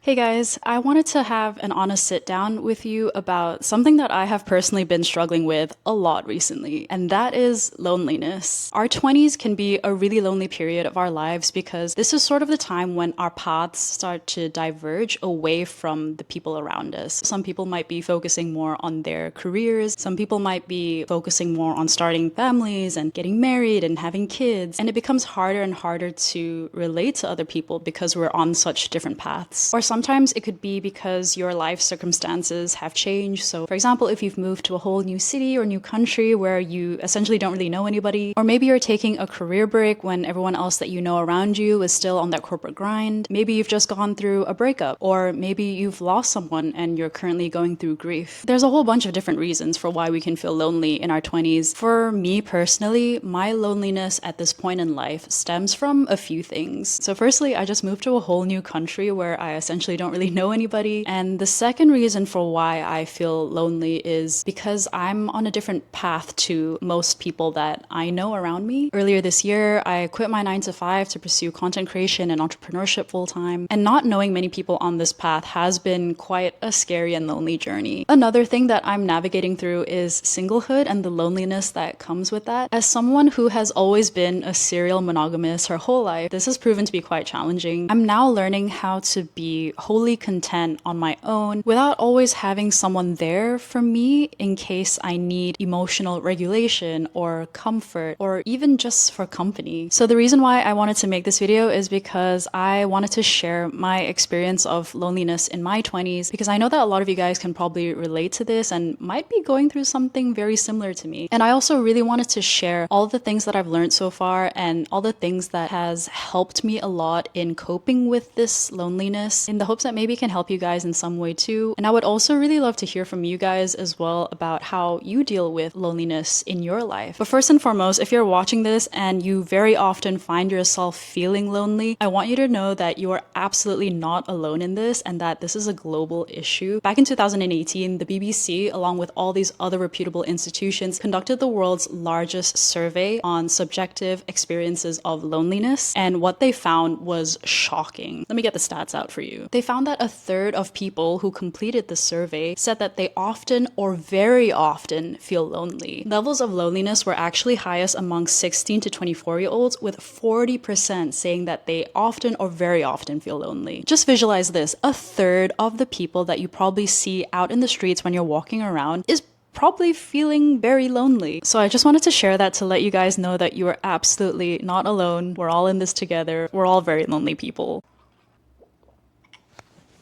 Hey guys, I wanted to have an honest sit down with you about something that I have personally been struggling with a lot recently, and that is loneliness. Our 20s can be a really lonely period of our lives because this is sort of the time when our paths start to diverge away from the people around us. Some people might be focusing more on their careers, some people might be focusing more on starting families and getting married and having kids, and it becomes harder and harder to relate to other people because we're on such different paths. Or sometimes it could be because your life circumstances have changed. So, for example, if you've moved to a whole new city or new country where you essentially don't really know anybody, or maybe you're taking a career break when everyone else that you know around you is still on that corporate grind. Maybe you've just gone through a breakup, or maybe you've lost someone and you're currently going through grief. There's a whole bunch of different reasons for why we can feel lonely in our 20s. For me personally, my loneliness at this point in life stems from a few things. So, firstly, I just moved to a whole new country where I essentially don't really know anybody. And the second reason for why I feel lonely is because I'm on a different path to most people that I know around me. Earlier this year, I quit my 9 to 5 to pursue content creation and entrepreneurship full time. And not knowing many people on this path has been quite a scary and lonely journey. Another thing that I'm navigating through is singlehood and the loneliness that comes with that. As someone who has always been a serial monogamist her whole life, this has proven to be quite challenging. I'm now learning how to be wholly content on my own without always having someone there for me in case I need emotional regulation or comfort or even just for company. So the reason why I wanted to make this video is because I wanted to share my experience of loneliness in my 20s, because I know that a lot of you guys can probably relate to this and might be going through something very similar to me. And I also really wanted to share all the things that I've learned so far and all the things that has helped me a lot in coping with this loneliness, in the hopes that maybe it can help you guys in some way too. And I would also really love to hear from you guys as well about how you deal with loneliness in your life. But first and foremost, if you're watching this and you very often find yourself feeling lonely, I want you to know that you are absolutely not alone in this and that this is a global issue. Back in 2018, the BBC, along with all these other reputable institutions, conducted the world's largest survey on subjective experiences of loneliness. And what they found was shocking. Let me get the stats out for you. They found that a third of people who completed the survey said that they often or very often feel lonely. Levels of loneliness were actually highest among 16 to 24-year-olds, with 40% saying that they often or very often feel lonely. Just visualize this. A third of the people that you probably see out in the streets when you're walking around is probably feeling very lonely. So I just wanted to share that to let you guys know that you are absolutely not alone. We're all in this together. We're all very lonely people.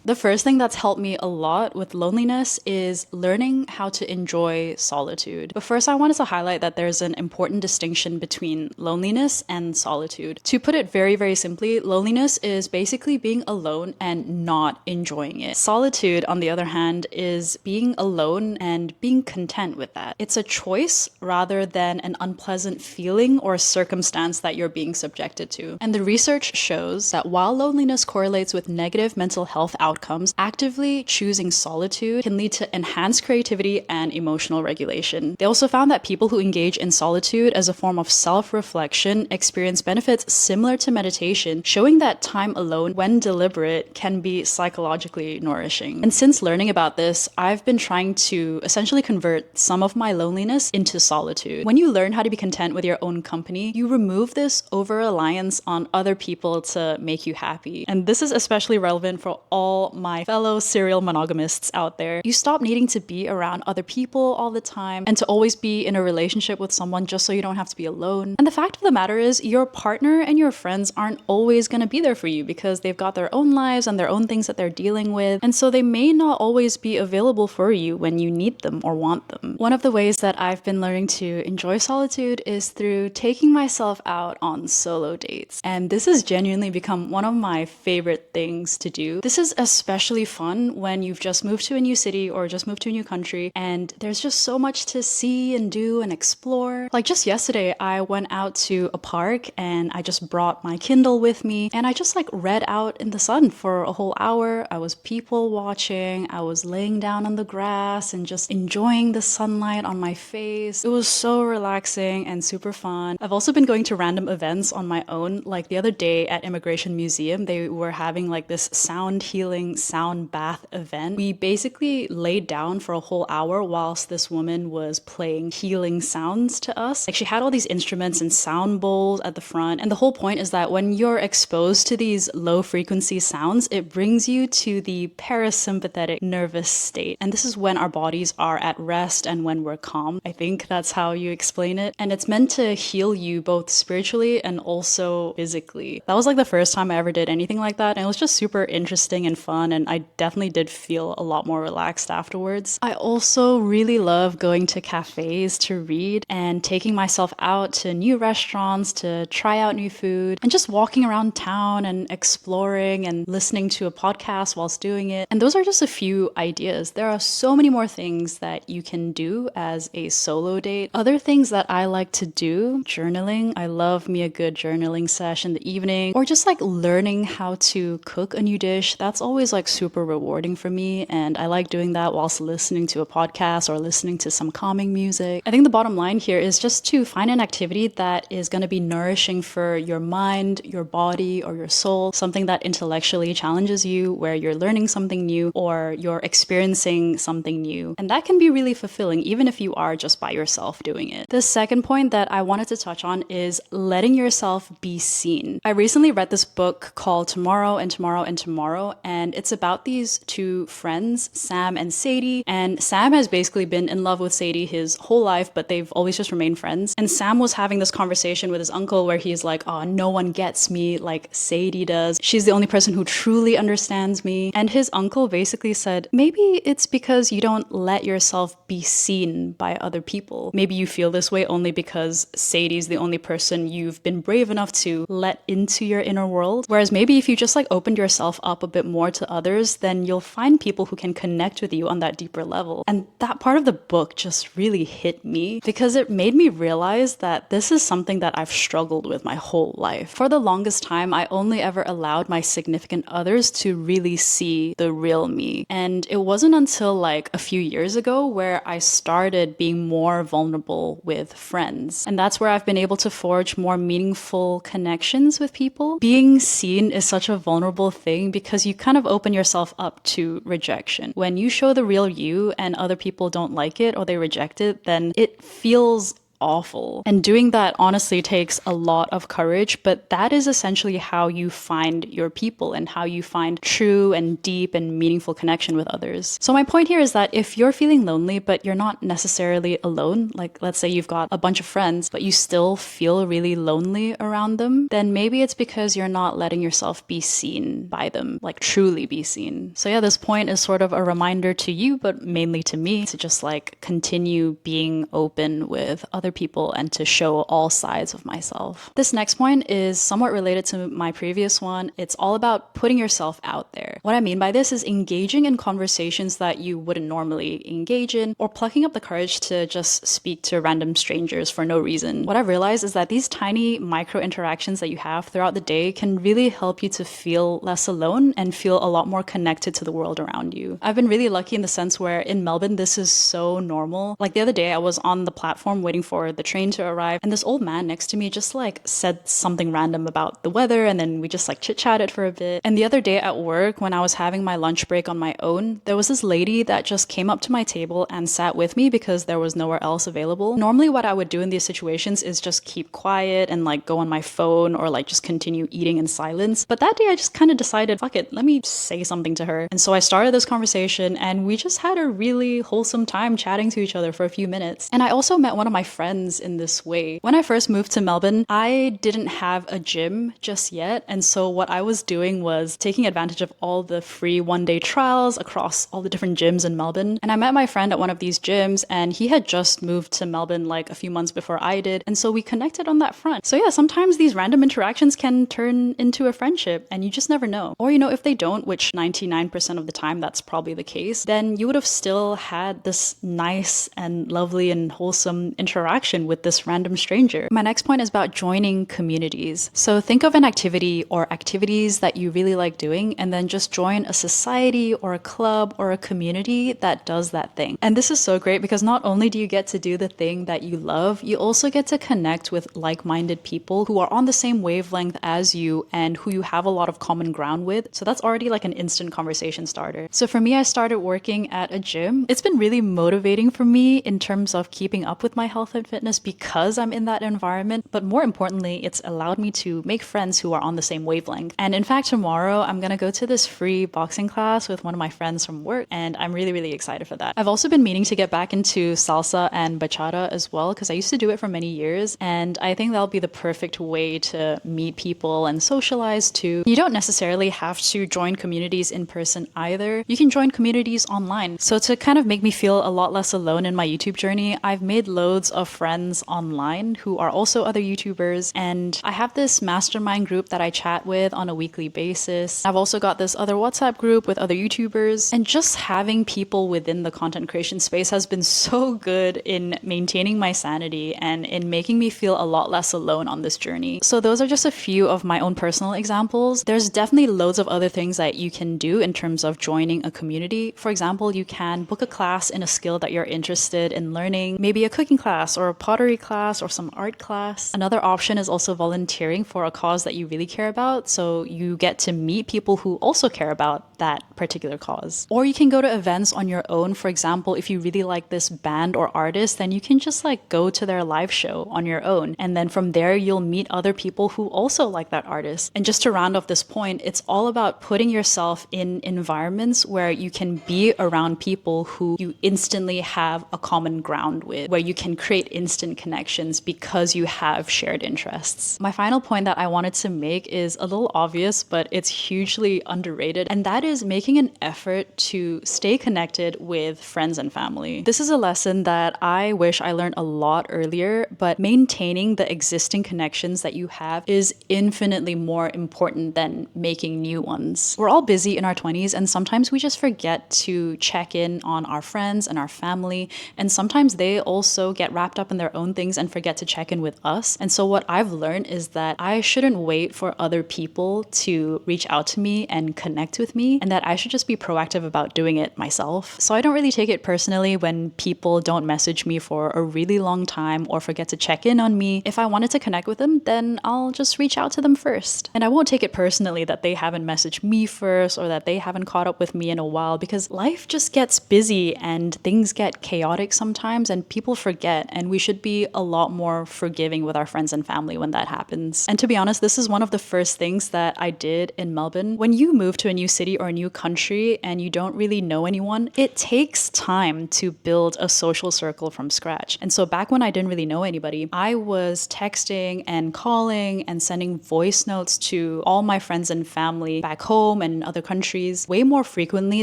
The first thing that's helped me a lot with loneliness is learning how to enjoy solitude. But first, I wanted to highlight that there's an important distinction between loneliness and solitude. To put it very, very simply, loneliness is basically being alone and not enjoying it. Solitude, on the other hand, is being alone and being content with that. It's a choice rather than an unpleasant feeling or circumstance that you're being subjected to. And the research shows that while loneliness correlates with negative mental health outcomes, actively choosing solitude can lead to enhanced creativity and emotional regulation. They also found that people who engage in solitude as a form of self-reflection experience benefits similar to meditation, showing that time alone, when deliberate, can be psychologically nourishing. And since learning about this, I've been trying to essentially convert some of my loneliness into solitude. When you learn how to be content with your own company, you remove this over-reliance on other people to make you happy. And this is especially relevant for all my fellow serial monogamists out there. You stop needing to be around other people all the time and to always be in a relationship with someone just so you don't have to be alone. And the fact of the matter is, your partner and your friends aren't always going to be there for you because they've got their own lives and their own things that they're dealing with. And so they may not always be available for you when you need them or want them. One of the ways that I've been learning to enjoy solitude is through taking myself out on solo dates. And this has genuinely become one of my favorite things to do. This is especially fun when you've just moved to a new city or just moved to a new country and there's just so much to see and do and explore. Like just yesterday, I went out to a park and I just brought my Kindle with me and I just read out in the sun for a whole hour. I was people watching, I was laying down on the grass and just enjoying the sunlight on my face. It was so relaxing and super fun. I've also been going to random events on my own. Like the other day at Immigration Museum, they were having this sound healing healing sound bath event. We basically laid down for a whole hour whilst this woman was playing healing sounds to us. Like, she had all these instruments and sound bowls at the front. And the whole point is that when you're exposed to these low frequency sounds, it brings you to the parasympathetic nervous state. And this is when our bodies are at rest and when we're calm. I think that's how you explain it. And it's meant to heal you both spiritually and also physically. That was like the first time I ever did anything like that. And it was just super interesting and fun. And I definitely did feel a lot more relaxed afterwards. I also really love going to cafes to read and taking myself out to new restaurants to try out new food and just walking around town and exploring and listening to a podcast whilst doing it. And those are just a few ideas. There are so many more things that you can do as a solo date. Other things that I like to do, journaling. I love me a good journaling session in the evening, or just like learning how to cook a new dish. That's always like super rewarding for me. And I like doing that whilst listening to a podcast or listening to some calming music. I think the bottom line here is just to find an activity that is going to be nourishing for your mind, your body, or your soul, something that intellectually challenges you, where you're learning something new or you're experiencing something new. And that can be really fulfilling, even if you are just by yourself doing it. The second point that I wanted to touch on is letting yourself be seen. I recently read this book called Tomorrow and Tomorrow and Tomorrow, and it's about these two friends, Sam and Sadie. And Sam has basically been in love with Sadie his whole life, but they've always just remained friends. And Sam was having this conversation with his uncle where he's like, oh, no one gets me like Sadie does. She's the only person who truly understands me. And his uncle basically said, maybe it's because you don't let yourself be seen by other people. Maybe you feel this way only because Sadie's the only person you've been brave enough to let into your inner world. Whereas maybe if you just like opened yourself up a bit more to others, then you'll find people who can connect with you on that deeper level. And that part of the book just really hit me because it made me realize that this is something that I've struggled with my whole life. For the longest time, I only ever allowed my significant others to really see the real me. And it wasn't until like a few years ago where I started being more vulnerable with friends. And that's where I've been able to forge more meaningful connections with people. Being seen is such a vulnerable thing because you kind of open yourself up to rejection. When you show the real you and other people don't like it or they reject it, then it feels awful. And doing that honestly takes a lot of courage, but that is essentially how you find your people and how you find true and deep and meaningful connection with others. So my point here is that if you're feeling lonely, but you're not necessarily alone, like let's say you've got a bunch of friends, but you still feel really lonely around them, then maybe it's because you're not letting yourself be seen by them, like truly be seen. So yeah, this point is sort of a reminder to you, but mainly to me, to just like continue being open with other people and to show all sides of myself. This next point is somewhat related to my previous one. It's all about putting yourself out there. What I mean by this is engaging in conversations that you wouldn't normally engage in, or plucking up the courage to just speak to random strangers for no reason. What I've realized is that these tiny micro interactions that you have throughout the day can really help you to feel less alone and feel a lot more connected to the world around you. I've been really lucky in the sense where in Melbourne, this is so normal. Like the other day, I was on the platform waiting for the train to arrive, and this old man next to me just like said something random about the weather, and then we just like chit-chatted for a bit. And the other day at work, when I was having my lunch break on my own, there was this lady that just came up to my table and sat with me because there was nowhere else available. Normally what I would do in these situations is just keep quiet and like go on my phone or like just continue eating in silence. But that day I just kind of decided, fuck it, let me say something to her. And so I started this conversation and we just had a really wholesome time chatting to each other for a few minutes. And I also met one of my friends in this way. When I first moved to Melbourne, I didn't have a gym just yet. And so what I was doing was taking advantage of all the free one-day trials across all the different gyms in Melbourne. And I met my friend at one of these gyms, and he had just moved to Melbourne like a few months before I did. And so we connected on that front. So yeah, sometimes these random interactions can turn into a friendship and you just never know. Or, you know, if they don't, which 99% of the time that's probably the case, then you would have still had this nice and lovely and wholesome interaction interaction with this random stranger. My next point is about joining communities. So think of an activity or activities that you really like doing, and then just join a society or a club or a community that does that thing. And this is so great because not only do you get to do the thing that you love, you also get to connect with like-minded people who are on the same wavelength as you and who you have a lot of common ground with. So that's already like an instant conversation starter. So for me, I started working at a gym. It's been really motivating for me in terms of keeping up with my health and fitness because I'm in that environment. But more importantly, it's allowed me to make friends who are on the same wavelength. And in fact, tomorrow I'm gonna go to this free boxing class with one of my friends from work, and I'm really, really excited for that. I've also been meaning to get back into salsa and bachata as well because I used to do it for many years, and I think that'll be the perfect way to meet people and socialize too. You don't necessarily have to join communities in person either. You can join communities online. So to kind of make me feel a lot less alone in my YouTube journey, I've made loads of friends online who are also other YouTubers, and I have this mastermind group that I chat with on a weekly basis. I've also got this other WhatsApp group with other YouTubers, and just having people within the content creation space has been so good in maintaining my sanity and in making me feel a lot less alone on this journey. So those are just a few of my own personal examples. There's definitely loads of other things that you can do in terms of joining a community. For example, you can book a class in a skill that you're interested in learning, maybe a cooking class or a pottery class or some art class. Another option is also volunteering for a cause that you really care about, so you get to meet people who also care about that particular cause. Or you can go to events on your own. For example, if you really like this band or artist, then you can just like go to their live show on your own, and then from there you'll meet other people who also like that artist. And just to round off this point, it's all about putting yourself in environments where you can be around people who you instantly have a common ground with, where you can create instant connections because you have shared interests. My final point that I wanted to make is a little obvious, but it's hugely underrated, and that is making an effort to stay connected with friends and family. This is a lesson that I wish I learned a lot earlier, but maintaining the existing connections that you have is infinitely more important than making new ones. We're all busy in our 20s, and sometimes we just forget to check in on our friends and our family, and sometimes they also get wrapped up in their own things and forget to check in with us. And so what I've learned is that I shouldn't wait for other people to reach out to me and connect with me, and that I should just be proactive about doing it myself. So I don't really take it personally when people don't message me for a really long time or forget to check in on me. If I wanted to connect with them, then I'll just reach out to them first. And I won't take it personally that they haven't messaged me first or that they haven't caught up with me in a while, because life just gets busy and things get chaotic sometimes and people forget, and we should be a lot more forgiving with our friends and family when that happens. And to be honest, this is one of the first things that I did in Melbourne. When you move to a new city or a new country and you don't really know anyone, it takes time to build a social circle from scratch. And so back when I didn't really know anybody, I was texting and calling and sending voice notes to all my friends and family back home and in other countries way more frequently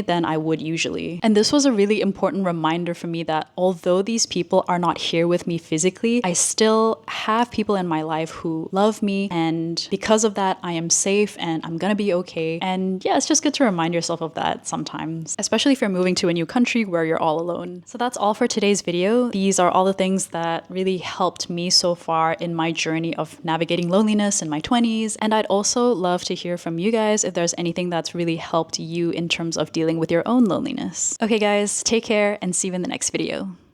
than I would usually. And this was a really important reminder for me that although these people are not here with me physically, I still have people in my life who love me, and because of that, I am safe and I'm gonna be okay. And yeah, it's just good to remind yourself of that sometimes, especially if you're moving to a new country where you're all alone. So that's all for today's video. These are all the things that really helped me so far in my journey of navigating loneliness in my 20s. And I'd also love to hear from you guys if there's anything that's really helped you in terms of dealing with your own loneliness. Okay guys, take care and see you in the next video.